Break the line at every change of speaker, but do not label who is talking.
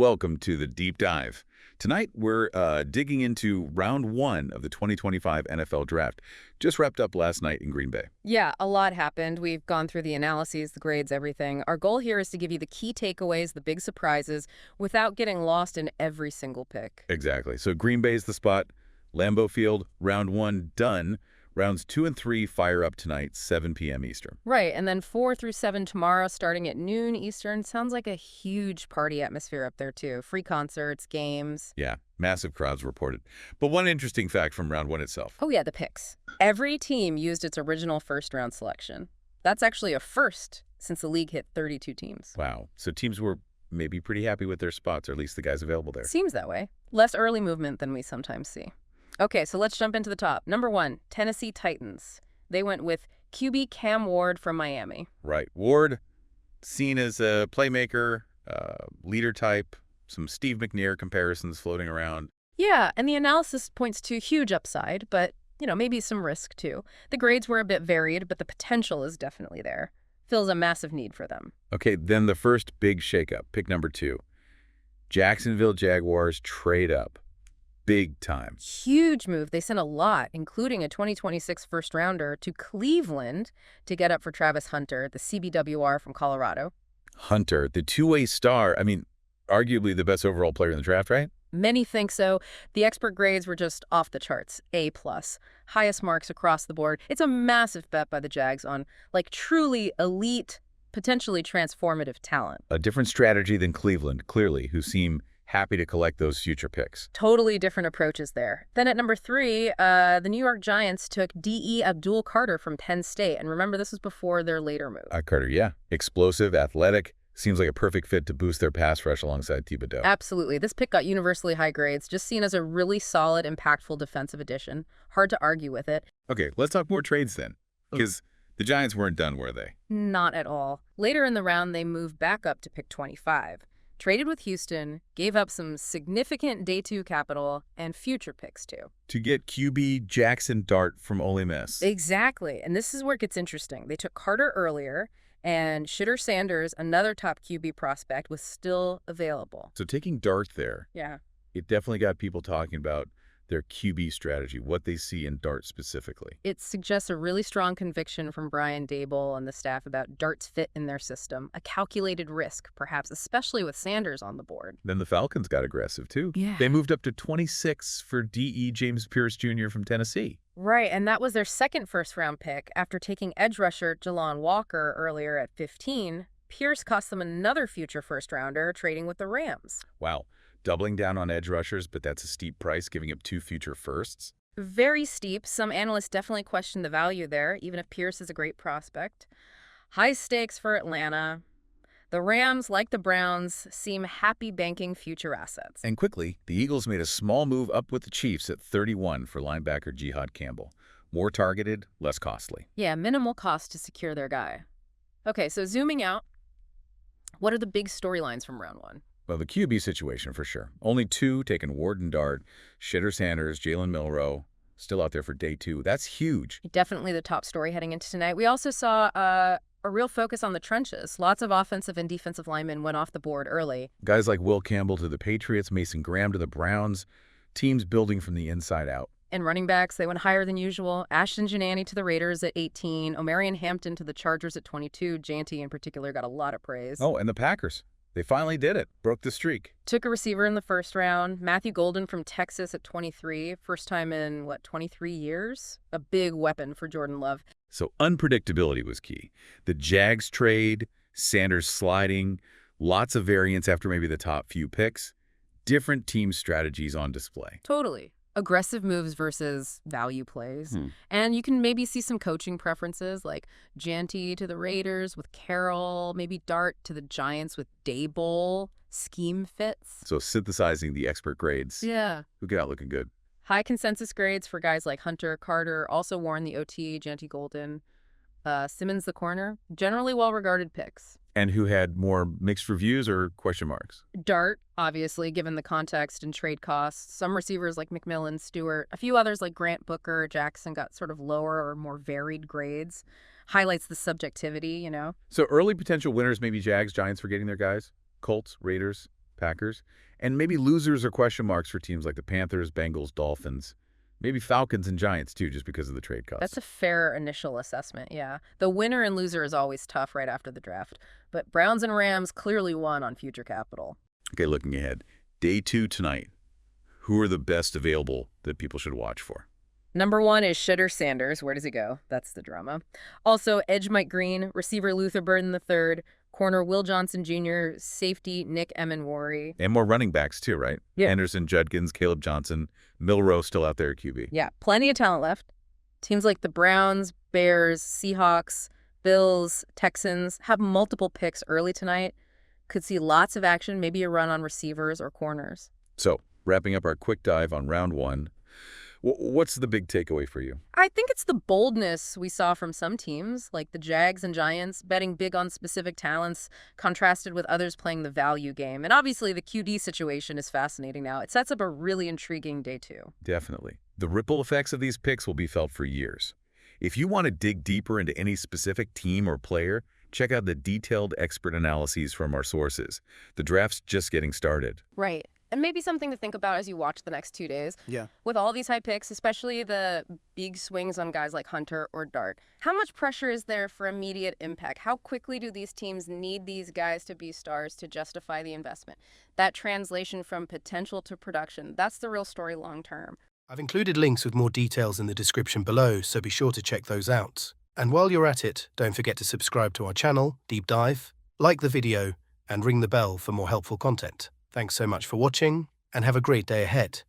Welcome to the Deep Dive. Tonight, we're digging into round one of the 2025 NFL Draft. Just wrapped up last night in Green Bay.
Yeah, a lot happened. We've gone through the analyses, the grades, everything. Our goal here is to give you the key takeaways, the big surprises, without getting lost in every single pick.
Exactly. So Green Bay's the spot. Lambeau Field, round one done. Rounds 2 and 3 fire up tonight, 7 p.m. Eastern.
Right, and then 4 through 7 tomorrow, starting at noon Eastern. Sounds like a huge party atmosphere up there, too. Free concerts, games.
Yeah, massive crowds reported. But one interesting fact from round one itself.
Oh, yeah, the picks. Every team used its original first-round selection. That's actually a first since the league hit 32 teams.
Wow. So teams were maybe pretty happy with their spots, or at least the guys available there.
Seems that way. Less early movement than we sometimes see. Okay, so let's jump into the top. Number 1, Tennessee Titans. They went with QB Cam Ward from Miami.
Right. Ward, seen as a playmaker, leader type, some Steve McNair comparisons floating around.
Yeah, and the analysis points to huge upside, but, maybe some risk too. The grades were a bit varied, but the potential is definitely there. Fills a massive need for them.
Okay, then the first big shakeup, pick number 2. Jacksonville Jaguars trade up. Big time.
Huge move. They sent a lot, including a 2026 first-rounder, to Cleveland to get up for Travis Hunter, the CBWR from Colorado.
Hunter, the two-way star, arguably the best overall player in the draft, right?
Many think so. The expert grades were just off the charts. A+. Highest marks across the board. It's a massive bet by the Jags on, truly elite, potentially transformative talent.
A different strategy than Cleveland, clearly, who seem happy to collect those future picks.
Totally different approaches there. Then at number 3, the New York Giants took D.E. Abdul-Carter from Penn State. And remember, this was before their later move.
Carter, yeah. Explosive, athletic. Seems like a perfect fit to boost their pass rush alongside Thibodeau.
Absolutely. This pick got universally high grades, just seen as a really solid, impactful defensive addition. Hard to argue with it.
Okay, let's talk more trades then. Because the Giants weren't done, were they?
Not at all. Later in the round, they moved back up to pick 25. Traded with Houston, gave up some significant day 2 capital, and future picks, too.
To get QB Jackson Dart from Ole Miss.
Exactly. And this is where it gets interesting. They took Carter earlier, and Shitter Sanders, another top QB prospect, was still available.
So taking Dart there,
Yeah.
it definitely got people talking about their QB strategy, what they see in Dart specifically.
It suggests a really strong conviction from Brian Dable and the staff about Dart's fit in their system, a calculated risk, perhaps, especially with Sanders on the board.
Then the Falcons got aggressive, too.
Yeah.
They moved up to 26 for D.E. James Pierce Jr. from Tennessee.
Right, and that was their second first-round pick. After taking edge rusher Jalon Walker earlier at 15, Pierce cost them another future first-rounder, trading with the Rams.
Wow. Doubling down on edge rushers, but that's a steep price, giving up 2 future firsts.
Very steep. Some analysts definitely question the value there, even if Pierce is a great prospect. High stakes for Atlanta. The Rams, like the Browns, seem happy banking future assets.
And quickly, the Eagles made a small move up with the Chiefs at 31 for linebacker Jihad Campbell. More targeted, less costly.
Yeah, minimal cost to secure their guy. Okay, so zooming out, what are the big storylines from round 1?
Well, the QB situation for sure. Only 2 taken Ward and Dart, Shitter Sanders, Jalen Milroe, still out there for day 2. That's huge.
Definitely the top story heading into tonight. We also saw a real focus on the trenches. Lots of offensive and defensive linemen went off the board early.
Guys like Will Campbell to the Patriots, Mason Graham to the Browns, teams building from the inside out.
And running backs, they went higher than usual. Ashton Jannani to the Raiders at 18, Omarion Hampton to the Chargers at 22. Janty in particular got a lot of praise.
Oh, and the Packers. They finally did it. Broke the streak.
Took a receiver in the first round. Matthew Golden from Texas at 23. First time in, 23 years? A big weapon for Jordan Love.
So unpredictability was key. The Jags trade, Sanders sliding, lots of variance after maybe the top few picks. Different team strategies on display.
Totally. Aggressive moves versus value plays. And you can maybe see some coaching preferences, like Janty to the Raiders with Carroll, maybe Dart to the Giants with Dable. Scheme fits.
So synthesizing the expert grades.
Yeah.
Who get out looking good?
High consensus grades for guys like Hunter, Carter, also Warren the OT, Janty Golden, Simmons the corner. Generally well-regarded picks.
And who had more mixed reviews or question marks?
Dart, obviously, given the context and trade costs. Some receivers like McMillan, Stewart. A few others like Grant, Booker, Jackson got sort of lower or more varied grades. Highlights the subjectivity,
So early potential winners, maybe Jags, Giants for getting their guys? Colts, Raiders, Packers, and maybe losers or question marks for teams like the Panthers, Bengals, Dolphins, maybe Falcons and Giants too, just because of the trade costs.
That's a fair initial assessment, yeah. The winner and loser is always tough right after the draft, but Browns and Rams clearly won on future capital.
Okay, looking ahead. Day 2 tonight. Who are the best available that people should watch for?
Number 1 is Shitter Sanders. Where does he go? That's the drama. Also, edge Mike Green, receiver Luther Burden III, corner Will Johnson Jr., safety Nick Emenwari.
And more running backs too, right?
Yeah.
Anderson, Judkins, Caleb Johnson, Milroe still out there at QB.
Yeah, plenty of talent left. Teams like the Browns, Bears, Seahawks, Bills, Texans have multiple picks early tonight. Could see lots of action, maybe a run on receivers or corners.
So, wrapping up our quick dive on round 1, what's the big takeaway for you?
I think it's the boldness we saw from some teams, like the Jags and Giants, betting big on specific talents, contrasted with others playing the value game. And obviously, the QD situation is fascinating now. It sets up a really intriguing day 2.
Definitely. The ripple effects of these picks will be felt for years. If you want to dig deeper into any specific team or player, check out the detailed expert analyses from our sources. The draft's just getting started.
Right. And maybe something to think about as you watch the next 2 days.
Yeah.
With all these high picks, especially the big swings on guys like Hunter or Dart, how much pressure is there for immediate impact? How quickly do these teams need these guys to be stars to justify the investment? That translation from potential to production, that's the real story long term.
I've included links with more details in the description below, so be sure to check those out. And while you're at it, don't forget to subscribe to our channel, Deep Dive, like the video, and ring the bell for more helpful content. Thanks so much for watching, and have a great day ahead.